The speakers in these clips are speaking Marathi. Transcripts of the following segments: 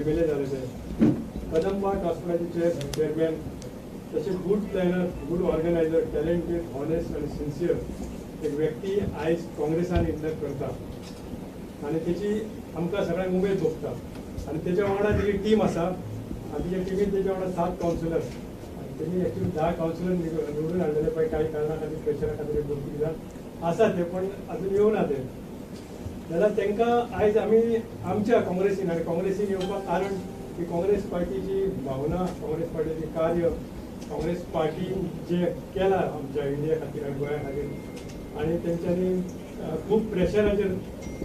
MLA झाले ते कदंबा ट्रान्सपोर्टाचे चेअरमॅन तसे good planner good organiser talented honest आणि सिन्सियर एक व्यक्ती आयज काँग्रेसान इंटॅक्ट करता आणि त्याची आमकां सगळ्यांक उमेद भोगता आणि त्याच्या वांगडा तेजी टीम आसा आणि त्याच्या टीमीन त्याच्या वांगडा 7 कावन्सिलर आणि त्यांनी ॲक्च्युली 10 कावन्सिलर निवडून हाडलेले पण काही कारणा खातीर प्रेशरा खातीर 2-3 जाण आसा ते पण अजून येवना ते जाल्यार तांकां आयज आमी आमच्या काँग्रेसीन आनी काँग्रेसीन येवपाक कारण की काँग्रेस पार्टीची भावना काँग्रेस पार्टीचे कार्य काँग्रेस पार्टीन जे केला आमच्या इंडिया खातीर आनी गोंया खातीर आणि तेंच्यांनी खूप प्रेशराचेर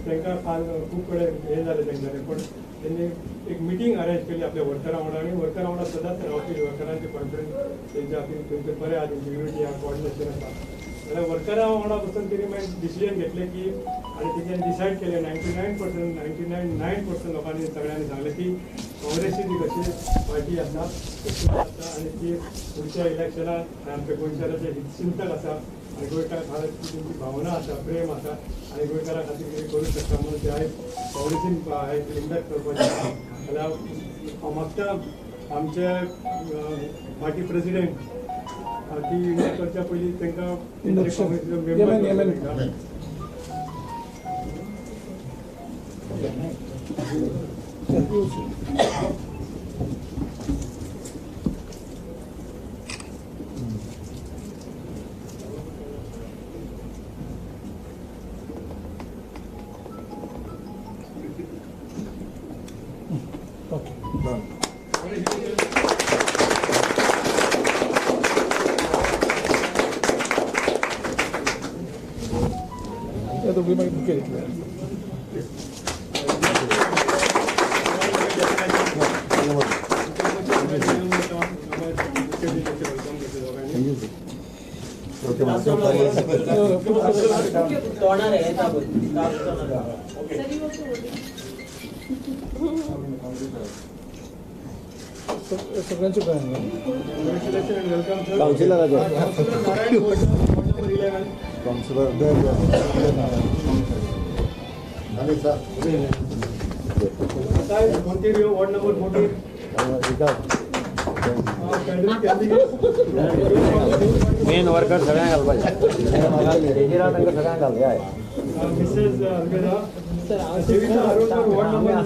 तांकां काल खूप कडेन हे जालें तेंच्यांनी पण त्यांनी एक मिटींग अरेंज केली आपल्या वर्करां वांगडा आणि वर्करां वांगडा सदांच रावपी वर्करांचे कॉन्फरन्स तेंच्या खातीर तेंचे बरें आहा तेंची युनिटी आहा कॉर्डिनेशन आसा जाल्यार वर्करां वांगडा बसून तेणी मागीर डिसिजन घेतलें की आनी तेंच्यांनी डिसायड केलें 99% लोकांनी सगळ्यांनी सांगलें की काँग्रेसची जी कशी पार्टी आसा आनी ती पुढच्या इलेक्शनाक आमच्या गोंयकाराचे हितचिंतक आसा आनी गोंयकार खातीर तेंची भावना आसा प्रेम आसा आनी गोंयकारा खातीर कितें करूंक शकता म्हणून ते आयज काँग्रेसीन इंडक्ट करपाचें जाल्यार हांव मागता आमचे पार्टी प्रेसिडेंट ती इंडक्ट करच्या पयलीं तांकां काँग्रेसीचो मेंबर सगळ्यांचे councillor ward number 14 main worker सगळ्यांक घालपाचे तेजेरा तांकां सगळ्यांक घालचे आहे मिसेस अलगेदा वॉर्ड नंबर 19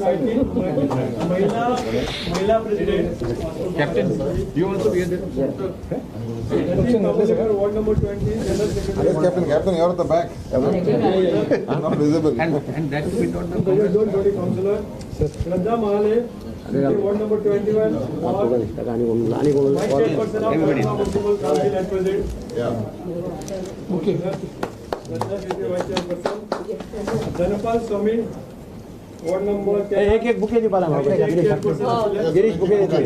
महिला president captain you also be ward number 20 general secretary Captain, you're at the back. Not visible. and that will be not the don't body councillor Shraddha Mahale ward number 21 vice chairperson of municipal council at present Okay. vice chairperson Dhanapal Swami ward number 10 एक बुके दी पाला गिरीश बुके देते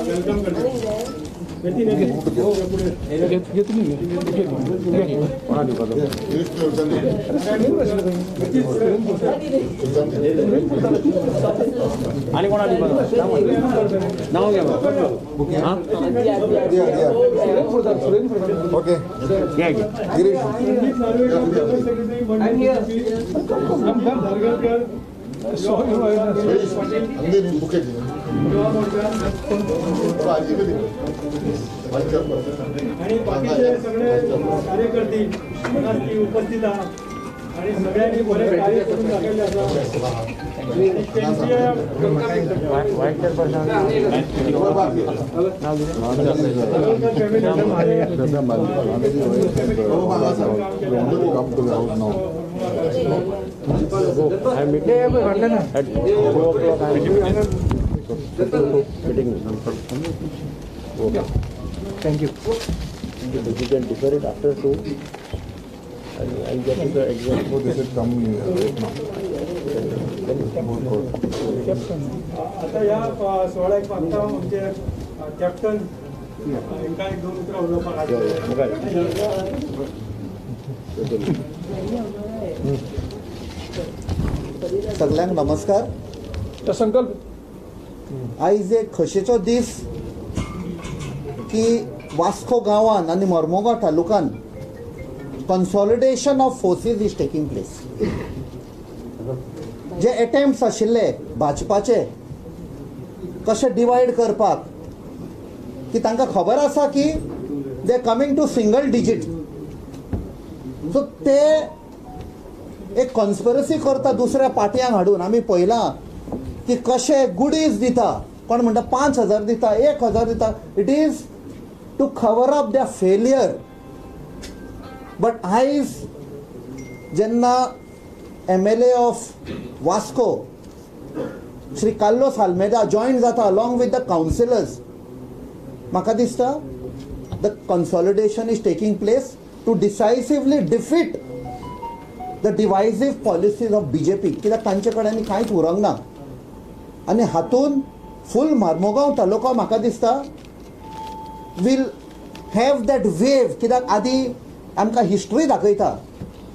वेलकम करते आणि कोणा नाव घ्या Okay. Girish. आणि बाकीचे सगळे कार्यकर्ते उपस्थित आहात आणि सगळ्यांनी बरे कार्य करून दाखवले आसा वाईट chairperson Come to the house now. I meeting at 2 o'clock. I meeting. Okay. Thank you. You can defer it after 2. I'll get to the exact. So they said come right now. आता या सोहळ्याक फक्त आमचे कॅप्टन एका एक दोन उतरां उलोवपाक सगळ्यांक नमस्कार. संकल्प आयज एक खोशेचो दीस की वास्को गांवांत आनी मर्मुगांव तालुकान consolidation of forces is taking place. जे अटेम्प्ट्स आशिल्ले भाजपाचे कशे डिवायड करपाक की तांकां खबर आसा की they coming to single digit, so ते एक कॉन्स्पिरसी करता दुसऱ्या पार्टयांक हाडून. आमी पळयलां की कशे गुडीज दिता, कोण म्हणटा 5,000 दिता, 1,000 दिता. It is to cover up the failure. But आयज जेन्ना MLA of Vasco Shri Carlos Almeida join जाता अलॉंग विथ द काउन्सिलर्स, म्हाका दिसता the consolidation is taking place to decisively defeat the divisive policies of BJP, कित्याक तांचे कडेन कांयच उरोंक ना. आनी हातून फूल मार्मोगांव तालुको म्हाका दिसता वील हॅव दॅट वेव, कित्याक आदी आमकां हिस्ट्री दाखयता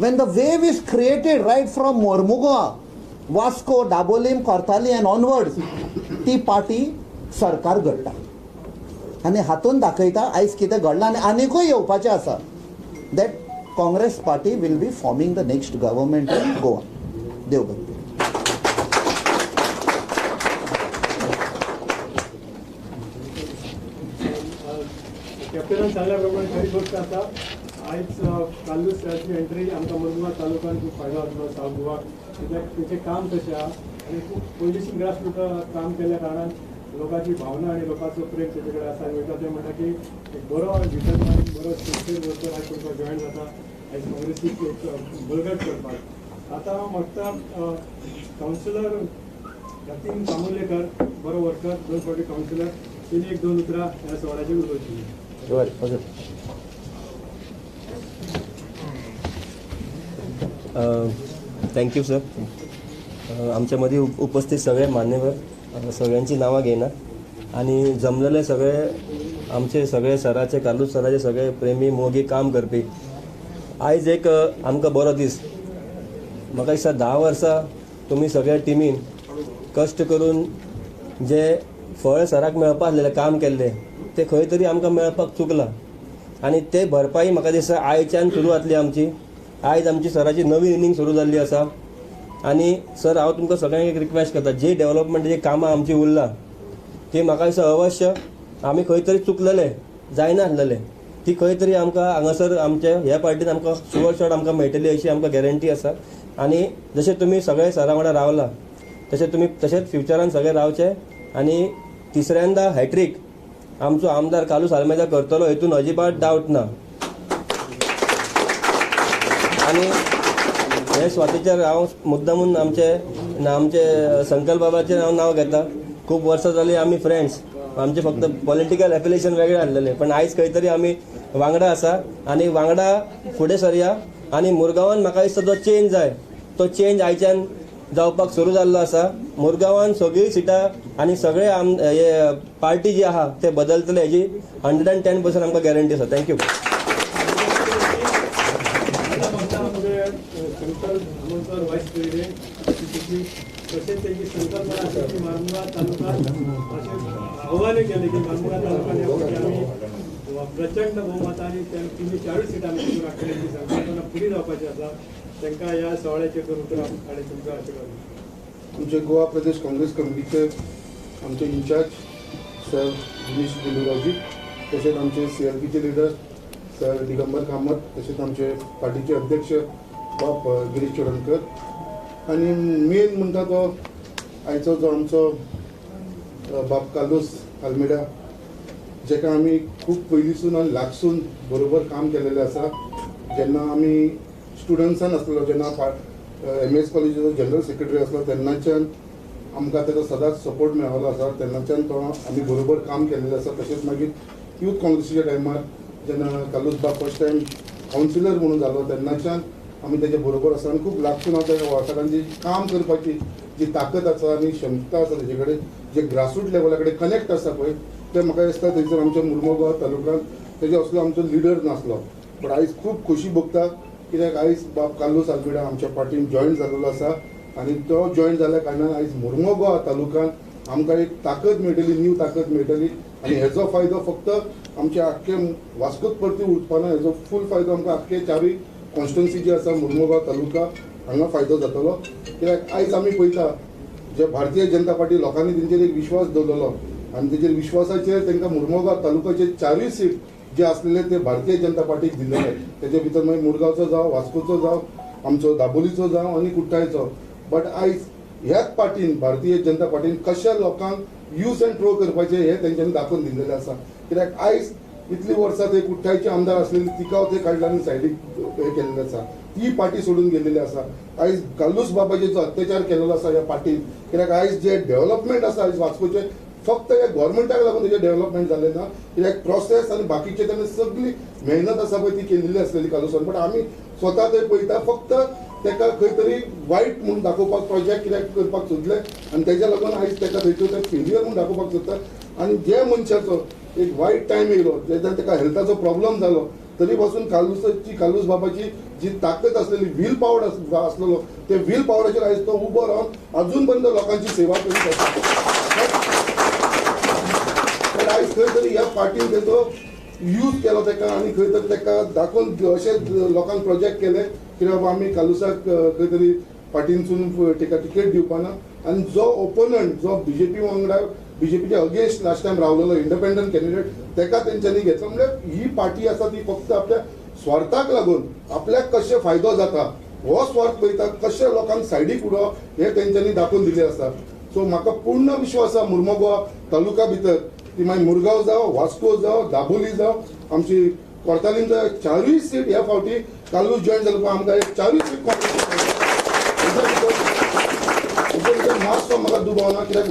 when the wave is created right from Mormugoa, Vasco, Dabolim, Kortali and onwards, ती पार्टी सरकार घडटा आनी हातून दाखयता आयज कितें घडलां. आनी आनिकूय येवपाचें आसा that Congress party will be forming the next government in Goa. देव बरें. कॅप्टनान सांगल्याप्रमाणे खरी गोष्ट आसा. आयज कालूस साहेबाची एंट्री आमकां मुरगांव तालुक्यान खूब फायदो जातलो सावथ गोवा, कित्याक तेचें काम तशें आहा आनी खूब पयलींसून ग्रासरूट काम केल्ल्या कारणान लोकांची भावना आनी लोकांचो प्रेम तेचे कडेन आसा. आनी वयता ते म्हणटा की एक बरो भितर बरो स्ट्रक्चर वर्कर आयज तुमकां जॉयन जाता आयज काँग्रेसीक एक बळगट करपाक. आतां म्हाका कावन्सिलर रतीन कामुर्लेकर बरो वर्कर, 2 फावटी कावन्सिलर, तेणी 1-2 उतरां ह्या सुवाळ्याचेर उलोवची. Thank you sir. आमच्या मध्ये उपस्थित सगळे मान्यवर, सगळ्यांची नावं घेयना आणि जमलेले सगळे आमचे सगळे सराचे, कालूस सराचे सगळे प्रेमी मोगी काम करपी. आयज एक आमकां बरो दीस. म्हाका दिसता 10 वर्सां तुमी सगळ्या टिमीन कश्ट करून जे फळ सराक मेळपा आसलेलें काम केल्लें ते खंय तरी आमकां मेळपाक चुकलां आनी ते भरपाई म्हाका दिसता आयच्यान सुरू जातली आमची. आयज आमची सराची नवी इनिंग सुरू जाल्ली आसा आनी सर हांव तुमकां सगळ्यांक एक रिक्वेस्ट करता, जी डेव्हलपमेंटाची कामां आमची उरला ती म्हाका दिसता अवश्य आमी खंय तरी चुकलेले, जायना आसलेले, ती खंय तरी आमकां हांगासर आमच्या ह्या पार्टीन आमकां शुअर शॉट आमकां मेळटली अशी आमकां गॅरंटी आसा. आनी जशें तुमी सगळे सरा वांगडा रावला तशें तुमी तशेंच फ्युचरान सगळे रावचे आनी तिसऱ्यांदा हॅट्रीक आमचो आमदार कालूस आल्मेदा करतलो हेतून अजिबात डावट ना. आणि हे स्वातीचेर हांव मुद्दामून आमचे संकल्प बाबाचें हांव नांव घेता. खूब वर्सां जालीं आमी फ्रेंड्स, आमचे फक्त पॉलिटिकल एफिलिएशन वेगळे आसलेले, पण आयज खंय तरी आमी वांगडा आसा आनी वांगडा फुडें सरया. आनी मुरगांवान म्हाका दिसता जो चेंज जाय तो चेंज आयच्यान जावपाक सुरू जाल्लो आसा. मुरगांवान सगळीं सिटां आनी सगळे हे पार्टी जी आहा ते बदलतले हेजी 110% आमकां गॅरंटी आसा. थँक्यू. संकल्प वायस प्रेसिडेंट तशेंच तेजी संकल्पना आसा की मार्मुगांव तालुक्यांत अशें आव्हान केलें की मार्मुगांव तालुक्यांत ह्या फावटी आमी प्रचंड भोवमतांनी 40 सिटां आमी सुरू राखतले. ती संकल्पना पुरी जावपाची आसा. तांकां ह्या सुवाळ्याचेर दोन उतरां आनी तुमकां आशिर्वाद. आमचे गोवा प्रदेश काँग्रेस कमिटीचे आमचे इंचार्ज सर दिनेश गुंडूरावजी, तसेच आमचे CRPचे लिडर सर दिगंबर कामत, तसेच आमचे पार्टीचे अध्यक्ष बाप गिरीश चोडणकर आणि मेन म्हणटा तो आयचो जो आमचो बाप कालूस आल्मेदा, जेका आमी खूब पयलींसून आनी लागसून बरोबर काम केलेलें आसा. जेन्ना आमी स्टुडंट्सान आसलो, जेन्ना MS कॉलेजीचो जनरल सेक्रेटरी आसलो तेन्नाच्यान आमकां तेजो सदांच सपोर्ट मेळ्ळो आसा. तेन्नाच्यान तो आमी बरोबर काम केलेलें आसा. तशेंच मागीर यूथ काँग्रेसीच्या टायमार जेन्ना कालूस बाब फर्स्ट टायम कावन्सिलर म्हणून जालो तेन्नाच्यान आमी तेजे बरोबर आसा आनी खूब लागसून हांव त्या वाठारांत जी काम करपाची जी ताकद आसा आनी क्षमता आसा तेजे कडेन, जे ग्रासरूट लेवला कडेन कनेक्ट आसा पळय, ते म्हाका दिसता थंयसर आमच्या मुर्मुगांव तालुक्यांत तेजे असलो आमचो लिडर नासलो. पण आयज खूब खोशी भोगता कित्याक आयज बाब कालूस आल्मेदा आमच्या पार्टीन जॉयन जाल्लो आसा आनी तो जॉयन जाल्ल्या कारणान आयज मुर्मुगांव तालुक्यांत आमकां एक ताकद मेळटली, न्यू ताकद मेळटली आनी हेजो फायदो फक्त आमच्या आख्खे वास्कोत परती उरचपाना, हेजो फूल फायदो आमकां आख्खे 4 कॉन्स्टिट्युन्सी जी आसा मुर्मुगांव तालुका हांगा फायदो जातलो. कित्याक आयज आमी पळयता जे भारतीय जनता पार्टी लोकांनी तेंचेर एक विश्वास दवरलेलो आनी तेचेर विश्वासाचेर तांकां मुरमुगांव तालुक्याचे 4 सीट जे आसलेले ते भारतीय जनता पार्टीक दिल्लेले. तेजे भितर मागीर मुरगांवचो जावं, वास्कोचो जावं, आमचो दाबोलीचो जावं आनी कुट्टाळेचो. बट आयज ह्याच पार्टीन भारतीय जनता पार्टीन कशे लोकांक यूज एंड थ्रो करपाचे हे तेंच्यांनी दाखोवन दिल्लेले आसा. कित्याक आयज इतली वर्सां ते कुट्टाळेचे आमदार आसलेली तिका ते काडला आनी सायडीक हे केल्लें आसा. ती पार्टी सोडून गेलेली आसा. आयज कालूस बाबाचे जो अत्याचार केलेलो आसा ह्या पार्टीन. कित्याक आयज जे डेव्हलपमेंट आसा आयज वास्कोचे फक्त हे गोव्हर्मेंटाक लागून तेजे डेव्हलपमेंट जालें ना. कित्याक प्रोसेस आनी बाकीचे तेणें सगळी मेहनत आसा पळय ती केल्ली आसलेली कालूसान. बट आमी स्वता थंय पळयता फक्त तेका खंय तरी वायट म्हणून दाखोवपाक प्रोजेक्ट कित्याक करपाक सोदले आनी तेज्या लागून आयज तेका थंयचो ते फेलियर म्हणून दाखोवपाक सोदता. आनी जे मनशाचो एक वायट टायम येयलो जेन्ना तेका हेल्थाचो प्रॉब्लम जालो तरी पासून कालूस बाबाची जी ताकद असलेली व्हील पॉवर असलेलो ते व्हील पॉवराचेर आयज तो उबो रावन अजून पर्यंत लोकांची सेवा करीत आसा. आयज खंय तरी ह्या पार्टीन तेजो यूज केलो तेका आनी खंय तरी तेका दाखोवन अशे लोकांक प्रोजेक्ट केले की बाबा आमी कालुसाक खंय तरी पार्टीनसून तेका टिकेट दिवपाना. आनी जो ओपोनंट जो बीजेपी वांगडा बीजेपीचे अगेन्स्ट लास्ट टायम रावलेलो इंडिपेंडंट कॅन्डिडेट तेका तेंच्यांनी घेतलो. म्हणजे ही पार्टी आसा ती फक्त आपल्या स्वार्थाक लागून आपल्याक कशे फायदो जाता हो स्वार्थ पळयता, कशे लोकांक सायडीक उडोवप हे तेंच्यांनी दाखोवन दिले आसा. सो म्हाका पूर्ण विश्वास आसा मुर्मुगांव तालुका भितर ती मागीर मुरगांव जावं, वास्को जावं, दाबोली जावं, आमची कोर्तालीम जावं 4 सीट ह्या फावटी कालूस जॉयन जालो आमकां एक 4 सीट मातसो म्हाका दुबाव ना. कित्याक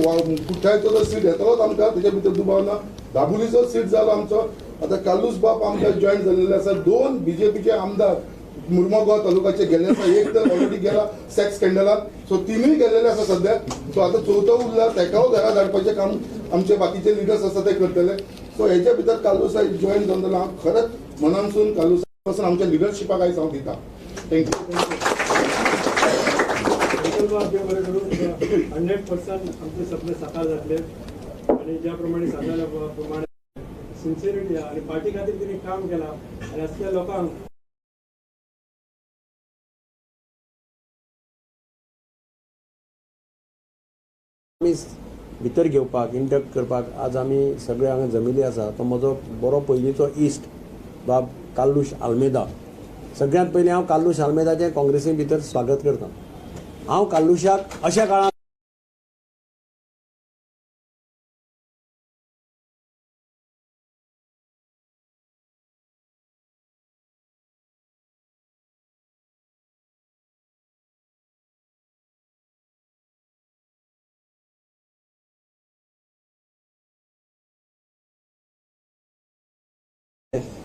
कुट्टाळेचो जो सीट येतलोच आमकां तेच्या भितर दुबाव ना. दाबोलीचो सीट जालो आमचो. आतां कालूस बाब आमकां जॉयन जाल्लेले आसा. 2 बीजेपीचे आमदार मुर्मुगांव तालुक्याचे गेल्ले आसा. एक तर ऑलरेडी गेला सेक्स स्कॅन्डलात. सो तिनूय गेलेले आसा सध्या. सो आतां चवथो उरला तेकाय घरा धाडपाचें काम आमचे बाकीचे लिडर्स आसा ते करतले. सो हेच्या भितर कालूस आयज जॉयन जावन जाल्यार हांव खरेंच मनानसून कालूस पासून आमच्या लिडरशिपाक आयज हांव दिता. थँक्यू. 100% आमचे सपने साकार जातले आणि ज्याप्रमाणे सांगल्या प्रमाणे सिन्सिरिटी आणि पार्टी खातीर तिने काम केला आणि असल्या लोकांक भितर घेवपाक इंडक्ट करपाक आज आमी सगळे हांगा जमिल्ले आसा. तो म्हजो बरो पयलींचो इश्ट बाब कालूश आल्मेदा. सगळ्यांत पयलीं हांव कालूश आल्मेदाचें काँग्रेसी भितर स्वागत करता. हांव कालूशाक अशा काळांत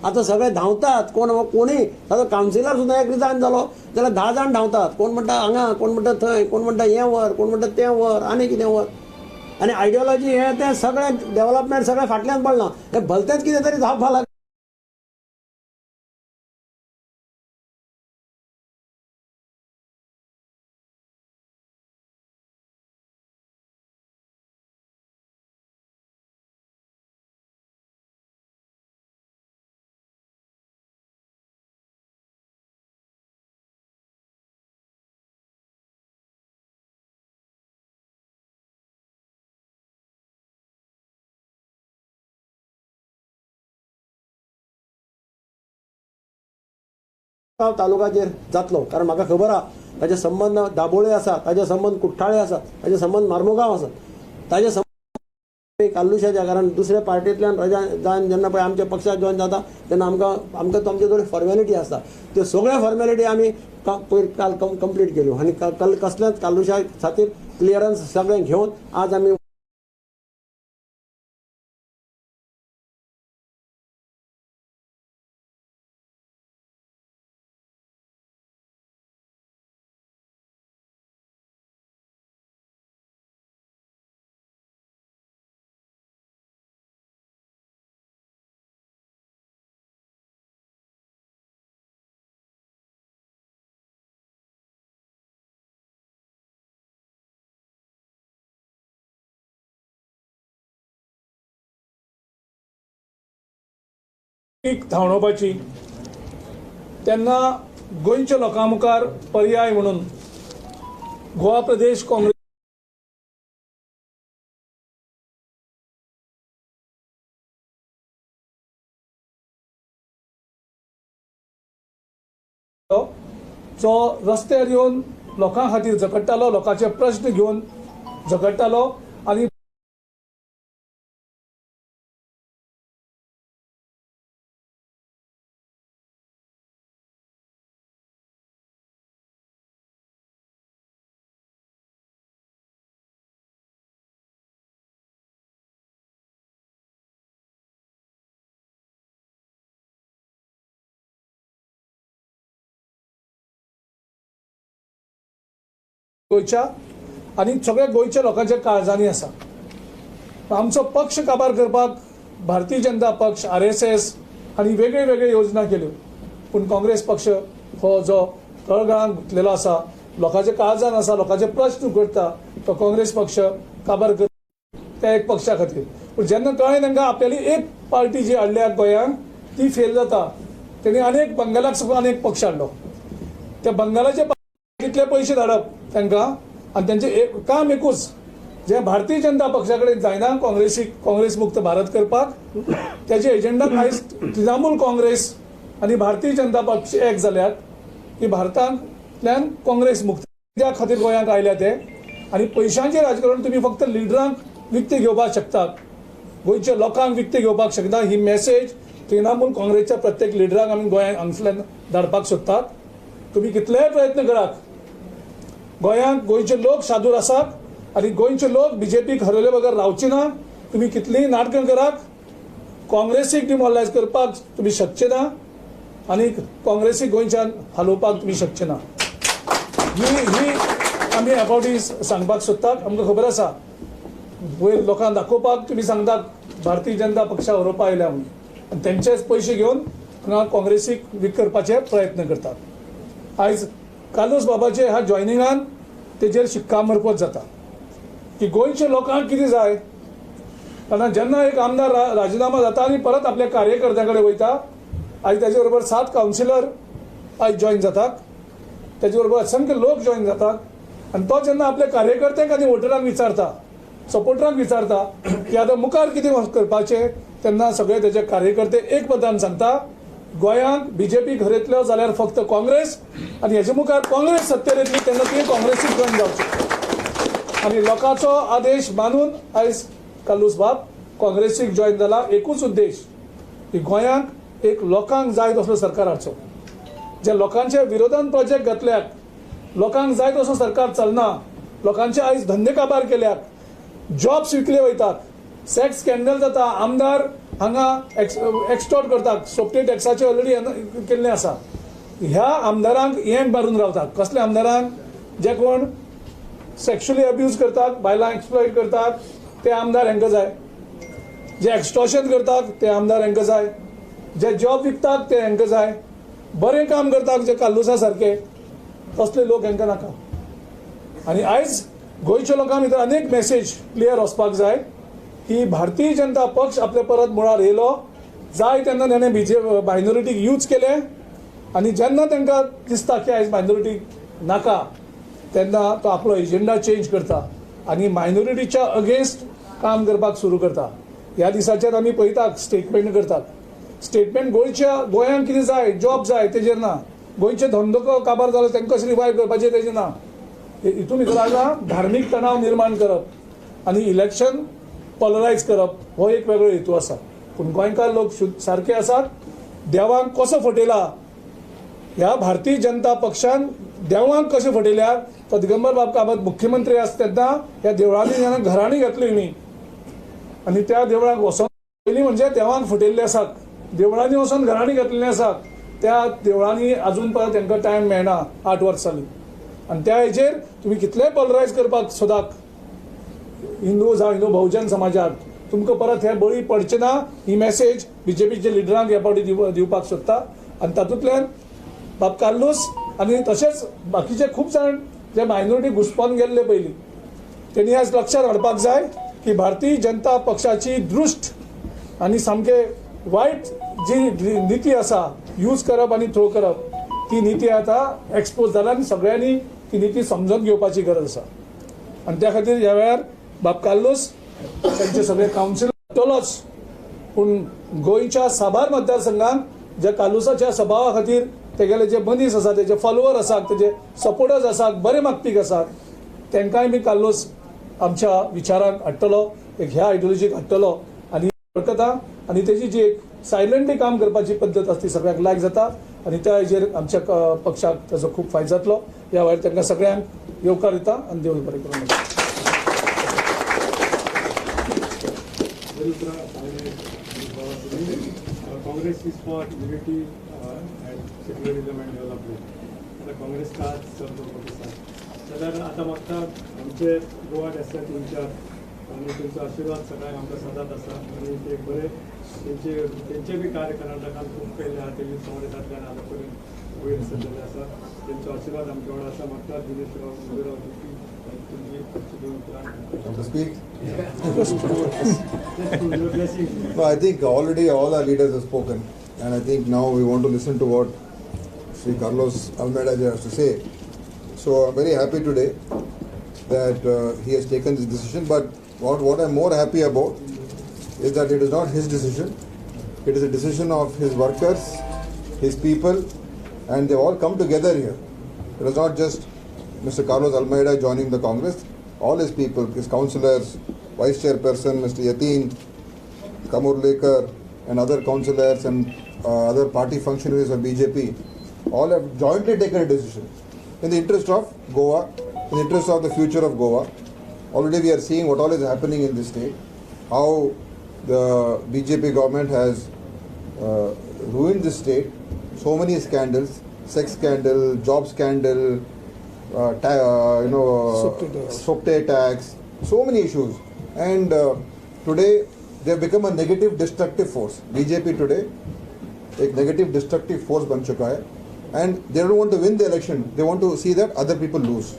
आतां सगळे धांवतात. कोणीय ताजो कावन्सिलर सुद्दां एक रिजायन जालो जाल्यार 10 जाण धांवतात. कोण म्हणटा हांगा, कोण म्हणटा थंय, कोण म्हणटा हें व्हर, कोण म्हणटा तें व्हर, आनी कितें व्हर. आनी आयडियोलॉजी हें तें सगळें डेव्हलपमेंट सगळें फाटल्यान पडलां. हें भलतेंच कितें तरी जावपाक लागलें. तालुक्याचेर जातलो कारण म्हाका खबर आहा ताजे संबंध दाबोळे आसा, ताजे संबंध कुट्टाळे आसा, ताजे संबंध मार्मुगांव आसा, ताजे संबंध कालुशाच्या. कारण दुसऱ्या पार्टींतल्यान जावन जेन्ना पळय आमच्या पक्षाक जॉयन जाता तेन्ना आमकां आमचे कडेन फॉर्मेलिटी आसता. त्यो सगळ्यो फॉर्मेलिटी आमी काल कंप्लीट केल्यो आनी कसलेंच कालुशा खातीर क्लियरन्स सगळें घेवन आज आमी धांवडोवपाची तेन्ना गोंयच्या लोकां मुखार पर्याय म्हणून गोवा प्रदेश काँग्रेस जो रस्त्यार येवन लोकां खातीर झगडटालो, लोकांचे प्रश्न घेवन झगडटालो आनी गोंयच्या आनी सगळ्या गोंयच्या लोकांच्या काळजांनी आसा. आमचो पक्ष काबार करपाक भारतीय जनता पक्ष, RSS आनी वेगळे वेगळे योजना केल्यो, पूण काँग्रेस पक्ष हो जो तळगळांत गुंतलेलो आसा, लोकांच्या काळजान आसा, लोकांचे प्रश्न करता, तो काँग्रेस पक्ष काबार करता त्या एक पक्षा खातीर. पूण जेन्ना कळ्ळें तांकां आपल्याली एक पार्टी जी हाडल्या गोंयांत ती फेल जाता, तेणी अनेक बंगालाक सुद्दां अनेक पक्ष हाडलो. त्या बंगालाचे कितले पयशे धाडप तांकां आनी तेंचें काम एकूच, जे भारतीय जनता पक्षा कडेन जायना काँग्रेस मुक्त भारत करपाक, त्याचे एजेंडाक आयज तृणमूल काँग्रेस आनी भारतीय जनता पक्ष एक जाल्यात की भारतांतल्यान काँग्रेस मुक्त त्या खातीर गोंयांत आयल्या ते. आनी पयशांचें राजकारण तुमी फक्त लिडरांक विकतें घेवपाक शकतात, गोंयच्या लोकांक विकतें घेवपाक शकता. ही मेसेज तृणमूल काँग्रेसच्या प्रत्येक लिडराक आमी गोंयांत हांगसरल्यान धाडपाक सोदतात. तुमी कितलेय प्रयत्न करात, गोंयांत गोंयचे लोक सादूर आसात आनी गोंयचे लोक BJPक हरवले बगर रावचे ना. तुमी कितलींय नाटकां करात, काँग्रेसीक डिमोरलायज करपाक तुमी शकचे ना आनी काँग्रेसीक गोंयच्यान हालोवपाक तुमी शकचे ना. ही आमी ह्या फावटी सांगपाक सोदतात. आमकां खबर आसा वयर लोकांक दाखोवपाक तुमी सांगतात भारतीय जनता पक्षा हरोवपा आयल्या म्हणून, आनी तेंचेच पयशे घेवन हांगा काँग्रेसीक वीक करपाचे प्रयत्न करतात. आयज कार्लोस बाबाचे ह्या जॉयनिंगान तेजेर शिक्कामोर्तब जाता की गोंयच्या लोकांक कितें जाय. कारण जेन्ना एक आमदार राजिनामा जाता आनी परत आपल्या कार्यकर्त्यां कडेन वयता, आयज तेजे बरोबर 7 कावन्सिलर आयज जॉयन जातात, तेजे बरोबर असंख्य लोक जॉयन जातात. आनी तो जेन्ना आपल्या कार्यकर्त्यांक आनी वोटरांक विचारता, सपोर्टरांक विचारता की आतां मुखार कितें करपाचें, तेन्ना सगळे तेजे कार्यकर्ते एक पदान सांगता गोंयांत BJP घरेतलो जाल्यार फक्त काँग्रेस आनी हेजे मुखार काँग्रेस सत्तेर येतली तेन्ना ती काँग्रेसीक जॉयन जावचें. आनी लोकांचो आदेश मानून आयज कार्लोस बाब काँग्रेसीक जॉयन जाला. एकूच उद्देश की गोंयांत एक लोकांक जाय तसलो सरकार हाडचो. जे लोकांच्या विरोधान प्रोजेक्ट घातल्यात, लोकांक जाय तसो सरकार चलना, लोकांचे आयज धंदे काबार केल्यात, जॉब्स विकले वयतात, सेक्स स्कॅन्डल जाता, आमदार हांगा एक्सटॉर्ट करतात, सोपटे टॅक्साचे ऑलरेडी केल्लें आसा. ह्या आमदारांक हें मारून रावतात. कसले आमदारांक? जे कोण सेक्शुअली अब्यूज करतात, बायलांक एक्सप्लॉयट करतात, ते आमदार हांकां जाय. जे एक्सटॉर्शन करतात ते आमदार हांकां जाय. जे जॉब विकतात ते हांकां जाय. बरें काम करतात जे कार्लोसा सारके, तसले लोक हांकां नाका. आनी आयज गोंयच्या लोकां भितर अनेक मेसेज क्लियर वचपाक जाय की भारतीय जनता पक्ष आपले परत मुळार येयलो. जाय तेन्ना ताणें मायनॉरिटीक यूज केले आनी जेन्ना तांकां दिसता की आयज मायनॉरिटीक नाका तेन्ना तो आपलो एजेंडा चेंज करता आनी मायनॉरिटीच्या अगेन्स्ट काम करपाक सुरू करता. ह्या दिसाचेर आमी पळयतात स्टेटमेंट करतात. स्टेटमेंट गोंयांत कितें जाय, जॉब जाय तेजेर ना, गोंयचे धंदो काबार जालो तांकां कशें रिवायव करपाचें तेजेर ना. हितून भितर आसा धार्मीक तणाव निर्माण करप आनी इलेक्शन पोलरायज करप, हो एक वेगळो हेतू आसा. पूण गोंयकार लोक सारके आसात. देवांक कसो फटयला, ह्या भारतीय जनता पक्षान देवांक कशें फटयल्यार, तो दिगंबर बाब कामत मुख्यमंत्री आसता तेन्ना ह्या देवळांनी जेन्ना घरांनी घातली न्ही आनी त्या देवळांक वचोन पयलीं म्हणजे देवांक फटयल्ले आसात, देवळांनी वचोन घरांनी घातलेले आसात. त्या देवळांनी अजून परत तांकां टायम मेळना 8 वर्सांनी. आनी त्या हेजेर तुमी कितलेय पोलरायज करपाक सोदात हिंदू जावं हिंदू बहुजन समाजाक, तुमकां परत हे बळी पडचे ना. ही मेसेज BJPचे लिडरांक ह्या फावटी दिवपाक सोदता. आनी तातूंतल्यान बाब कार्लोस आनी तशेंच बाकीचे खूब जाण जे मायनॉरिटी घुस्पोन गेल्ले पयलीं, तेणी आयज लक्षांत हाडपाक जाय की भारतीय जनता पक्षाची दृश्ट आनी सामके वायट जी नीती आसा, यूज करप आनी थ्रो करप, ती नीती आतां एक्सपोज जाला आनी सगळ्यांनी तिणी ती समजून घेवपाची गरज आसा आनी त्या खातीर ह्या वेळार बाब कार्लोस तांचे सगळे कावन्सिल हाडटलोच पूण गोंयच्या साबार मतदारसंघात ज्या कार्लोसाच्या सभावा खातीर तेगेले जे मनीस आसा तेजे फॉलोवर आसात तेजे सपोर्टर्स आसात बरे मागपीक आसात तांकांय बी कार्लोस आमच्या विचारांक हाडटलो एक ह्या आयडियोलॉजीक हाडटलो आनी वळखता आनी तेजी जी एक सायलंटली काम करपाची पद्दत आसा ती सगळ्यांक लायक जाता आनी त्या हेजेर आमच्या पक्षाक ताजो खूब फायदो जातलो ह्या वेळार तांकां सगळ्यांक येवकार दिता आनी देव बरें करूं Congress is for unity and secularism and development. आता काँग्रेस का चलतो पाकिस्तान जाल्यार आतां म्हाका आमचे गोवा आसा तेंच्या आनी तेंचो आशिर्वाद सगळ्यांक आमकां सदांच आसा आनी ते बरे तेंचे बी कार्य कर्नाटकांत खूब केल्ले आहा ते काँग्रेसांतल्यान आतां पर्यंत वयर सल्लेले आसा तेंचो आशिर्वाद आमच्या वांगडा आसा म्हाका दिनेश राव To speak? No, I think already all our leaders have spoken, and I think now we want to listen to what Sri Carlos Almeida has to say. So I'm very happy today that he has taken this decision. But what I'm more happy about is that it is not his decision; it is a decision of his workers, his people, and they all come together here. It is not just Mr. Carlos Almeida joining the Congress. All his people, his councillors, Vice Chairperson, Mr. Yateen, Kamurlekar, and other councillors and other party functionaries of BJP, all have jointly taken a decision in the interest of Goa, in the interest of the future of Goa. Already we are seeing what all is happening in this state, how the BJP government has ruined this state. So many scandals, sex scandal, job scandal, Sopte tax, so many issues, and today they have become a negative destructive force. BJP today एक negative destructive force बन चुका है, and they don't want to win the election. They want to see that other people lose.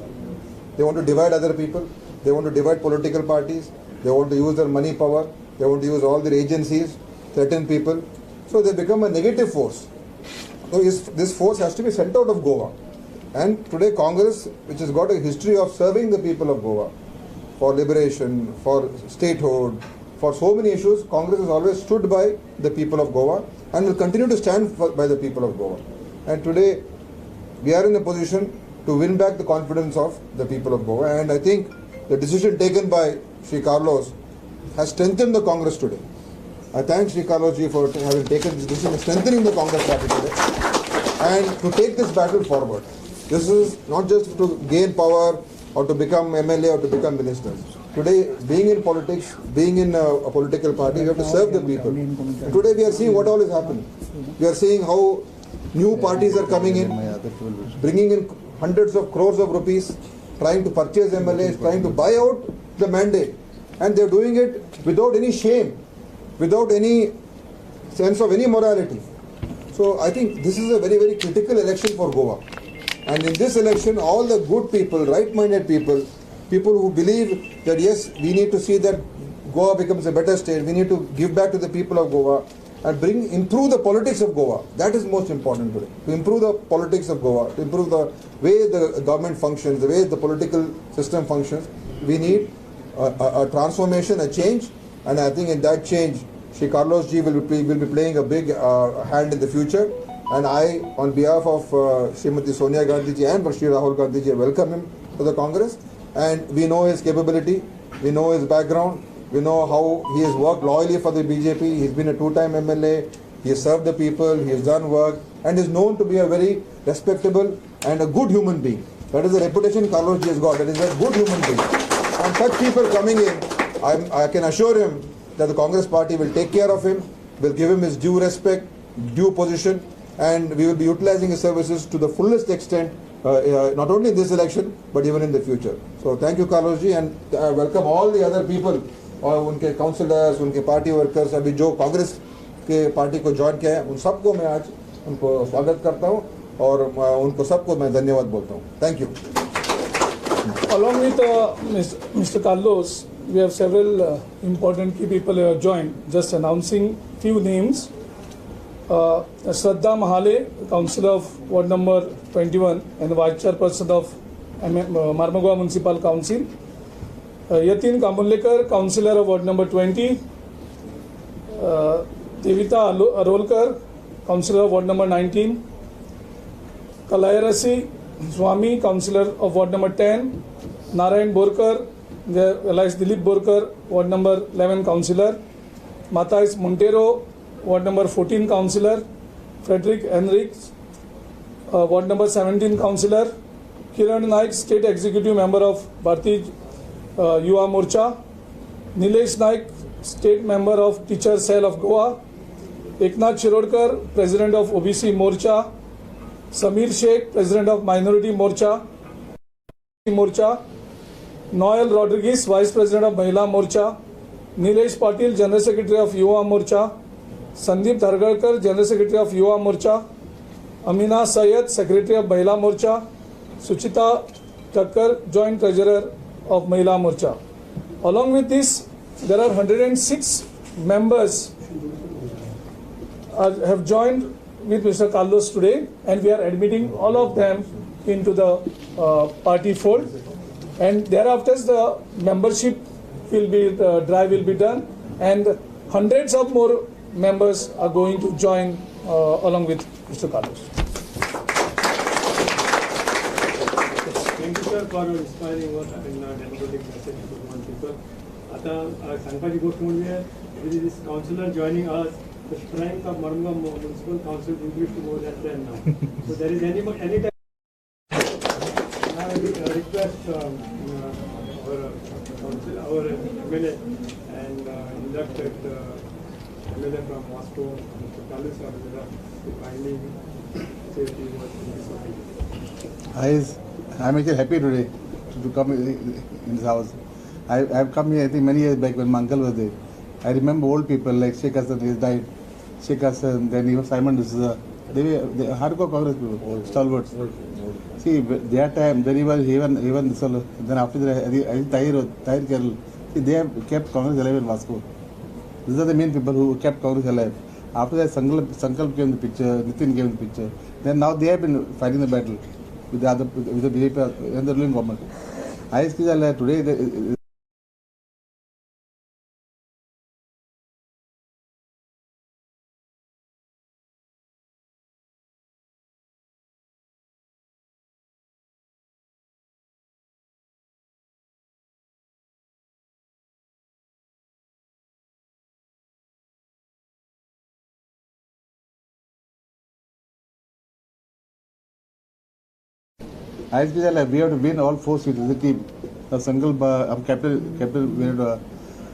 They want to divide other people. They want to divide political parties. They want to use their money power. They want to use all their agencies, threaten people. So they become a negative force. So this force has to be sent out of Goa. And today Congress, which has got a history of serving the people of Goa for liberation, for statehood, for so many issues, Congress has always stood by the people of Goa and will continue to stand by the people of Goa. And today we are in a position to win back the confidence of the people of Goa. And I think the decision taken by Sri Carlos has strengthened the Congress today. I thank Sri Carlos ji for having taken this decision, strengthening the Congress party today, and to take this battle forward. This is not just to gain power or to become MLA or to become ministers. Today, being in politics, being in a political party, you have to serve the people. And today we are seeing what all is happening. We are seeing how new parties are coming in, bringing in hundreds of crores of rupees, trying to purchase MLAs, trying to buy out the mandate. And they are doing it without any shame, without any sense of any morality. So I think this is a very, very critical election for Goa. And in this election, all the good people, right-minded people, people who believe that yes, we need to see that Goa becomes a better state, we need to give back to the people of Goa and improve the politics of Goa. That is most important today. To improve the politics of Goa, to improve the way the government functions, the way the political system functions, we need a transformation, a change. And I think in that change, Sri Carlos ji will be playing a big hand in the future. And I, on behalf of Srimati Sonia Gandhi ji and Shri Rahul Gandhi ji, welcome him to the Congress. And we know his capability, we know his background, we know how he has worked loyally for the BJP. He's been a two-time MLA, he has served the people, he has done work, and is known to be a very respectable and a good human being. That is the reputation Carlos ji has got, that is a good human being. And such people coming in, I can assure him that the Congress party will take care of him, will give him his due respect, due position, and we will be utilizing his services to the fullest extent, not only in this election but even in the future. So thank you Carlos ji, and welcome all the other people और उनके काउंसलर्स, उनके पार्टी वर्कर्स, अभी जो कांग्रेस के पार्टी को ज्वाइन किया है, उन सबको मैं आज उनको स्वागत करता हूँ और उनको सबको मैं धन्यवाद बोलता हूँ. Thank you. Along with Mr. Carlos, we have several important key people who have joined. Just announcing few names. Shraddha Mahale, Councillor of Ward number 21 and Vice Chairperson of Mormugao municipal council. Yatin Kamurlekar, councillor of ward number 20. Devita Arolkar, councillor of ward number 19. Kalayarasi Swami, councillor of ward number 10. Narayan Borkar, Elias Dilip Borkar, ward number 11 councillor. Matthias Montero, ward number 14 councillor. Frederick Henriks, ward number 17 councillor. Kiran Naik, state executive member of Bharatiya Yuva Morcha. Nilesh Naik, state member of Teacher Cell of Goa. Eknath Shirodkar, president of OBC Morcha. Samir Sheikh, president of Minority Morcha. Noel Rodriguez, vice president of Mahila Morcha. Nilesh Patil, general secretary of Yuva Morcha. Sandeep Dhargarkar, general secretary of Yuva Morcha. Amina Syed, secretary of Mahila Morcha. Suchita Thakkar, joint treasurer of Mahila Morcha. Along with this, there are 106 members have joined with Mr. Carlos today, and we are admitting all of them into the party fold, and thereafter the membership will be drive will be done, and hundreds of more members are going to join along with Mr. Carlos. Thank you, sir, for inspiring what in democratic message to one people. आता सांगपाची गोष्ट म्हणजे this councillor joining us, the strength of Marmugam Municipal Council increased to more than 10 now. So there is any time. I request our MLA and elected MLA from Moscow, Mr. Carlos Avila, to kindly say a few words in this occasion. I'm actually happy today to come in this house. I've come here I think many years back when my uncle was there. I remember old people like Sheikh Hassan, he died. Sheikh Hassan, then even Simon D'Souza. They were hardcore Congress people, stalwarts. See, their time, then even this all, then after that, Tahir Kerala. See, they have kept Congress alive in Moscow. These are the main people who kept Congress alive. After that, Sankalp came in the picture, Nitin came in the picture. Then now they have been fighting the battle with the BJP and the ruling government. I see that today. I see that we have to win all 4 seats as a team. Sankalp, capital.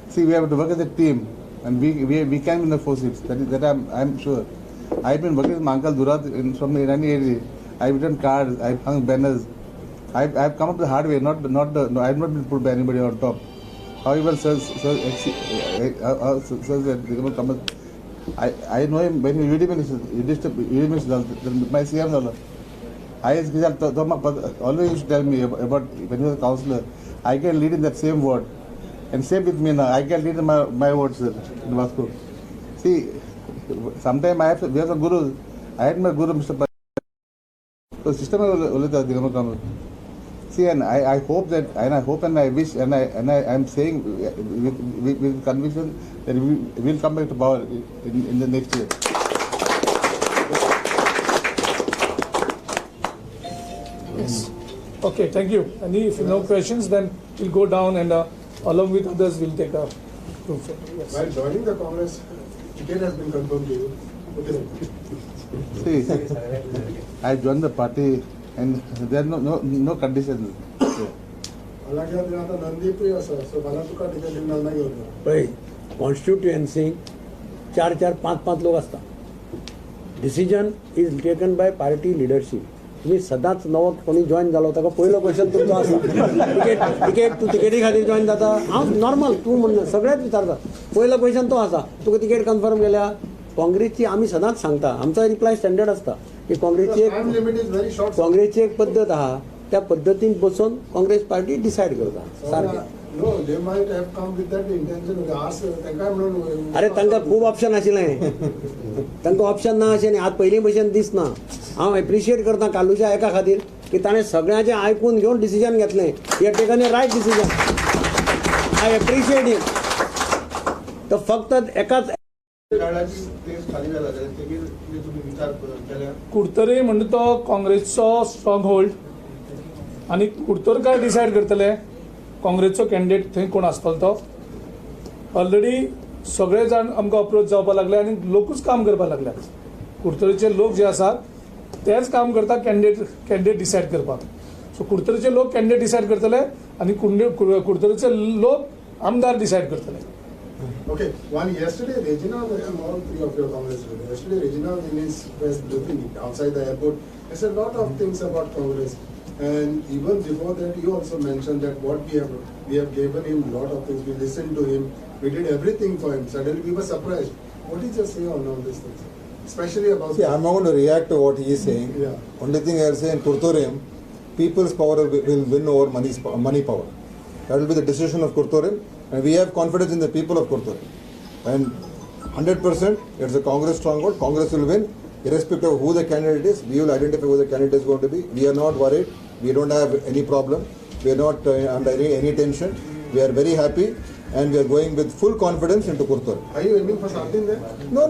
See, we have to work as a team, and we can win the 4 seats. That I'm sure. I've been working with my uncle Durat from the Irani area. I've written cards, I've hung banners. I've come up the hard way. I've not been put by anybody on top. However, I know him when he my CM. Always used to tell me about when he was a councillor, I can lead in that same ward. And same with me now, I can lead in my wards in Moscow. See, sometimes we have some gurus. I had my guru, Mr. So system is see, and I hope that, and I hope and I wish, and I'm saying with conviction that we will come back to power in the next year. Yes. Okay, thank you. And if no questions, then we'll go down and along with others, we'll take a group photo. Yes. While joining the Congress, ticket has been confirmed to you. See, I joined the party and there are no conditions. पळय कॉन्स्टिट्युएन्सीक 4-5 लोक असता. Decision is taken by party leadership. तुम्ही सदांच नवो कोणी जॉईन जालो ताका पयलो क्वेश्चन तुमचो आसा तिकेट तूं तिकेटी खातीर जॉईन जाता. हांव नॉर्मल तूं म्हणून सगळ्याच विचारता. पयलो क्वेश्चन तो आसा तुका तिकेट कन्फर्म केल्या. काँग्रेसची आमी सदांच सांगता आमचा रिप्लाय स्टँडर्ड आसता की काँग्रेसची एक पद्दत आहा त्या पद्दतीन बसून काँग्रेस पार्टी डिसायड करता सारकें. अरे तांकां खूब ऑप्शन आशिल्लें. तांकां ऑप्शन ना अशें न्ही. आज पयलीं भशेन दिसना. हांव एप्रिशिएट करता कालूच्या एका खातीर की ताणें सगळ्यांचें आयकून घेवन डिसिजन घेतलें. He have taken a right decision. I appreciate him. तर फक्त एकाच कुडतरी म्हणजे तो काँग्रेसचो स्ट्रॉंग होल्ड आनी कुडतरकार डिसायड करतले काँग्रेसचो कॅन्डिडेट थंय कोण आसतलो तो. ऑलरेडी सगळे जाण आमकां अप्रोच जावपाक लागले आनी लोकूच काम करपाक लागल्यात. कुडतरीचे लोक जे आसात तेच काम करता कॅन्डिडेट डिसायड करपाक. सो कुडतरीचे लोक कॅन्डिडेट डिसायड करतले आनी कुडतरीचे लोक आमदार डिसायड करतले. Okay, one yesterday, Reginald, all three of your Congress leaders, yesterday Reginald in his press briefing outside the airport, he said a lot of things about Congress. And even before that, you also mentioned that what we have given him a lot of things, we listened to him, we did everything for him. Suddenly we were surprised. What did you say on all these things? Especially about... See, I'm not going to react to what he is saying. Yeah. Only thing I'll say in Kurtorium, people's power will win over money power. That will be the decision of Kurtorium, and we have confidence in the people of Kurtorium. And 100%, it's a Congress stronghold. Congress will win, irrespective of who the candidate is. We will identify who the candidate is going to be. We are not worried. We don't have any problem. We are not under any tension. We are very happy, and we are going with full confidence into Kurtorium. Are you aiming for something there? No.